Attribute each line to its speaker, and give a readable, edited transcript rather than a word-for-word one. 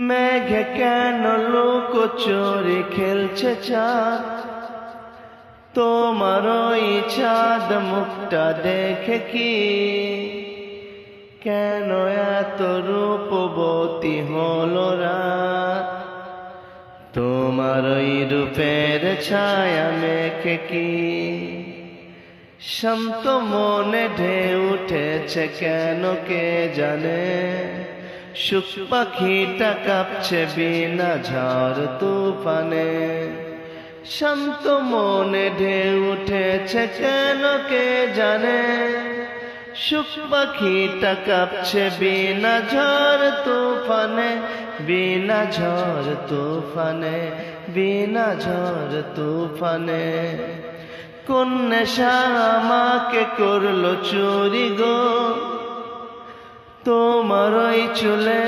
Speaker 1: মেঘে কেন লুকোচুরি খেলছে চাঁদ, তোমার ওই চাঁদ মুখটা দেখে কি কেন এত রূপবতী হলো রাত, তোমার ওই রূপের ছায়া মেখে কি শান্ত মনে ঢেউ উঠেছে কেন কে জানে, সুখ পাখিটা কাঁপছে বিনা ঝড় তুফানে, শান্ত মনে ঢেউ উঠেছে কেন কে জানে, সুখ পাখিটা কাঁপছে বিনা ঝড় তুফানে, বিনা ঝড় তুফানে, বিনা ঝড় তুফানে। কোন নেশা আমাকে করলো চুরি গো, তোমার ওই চুলে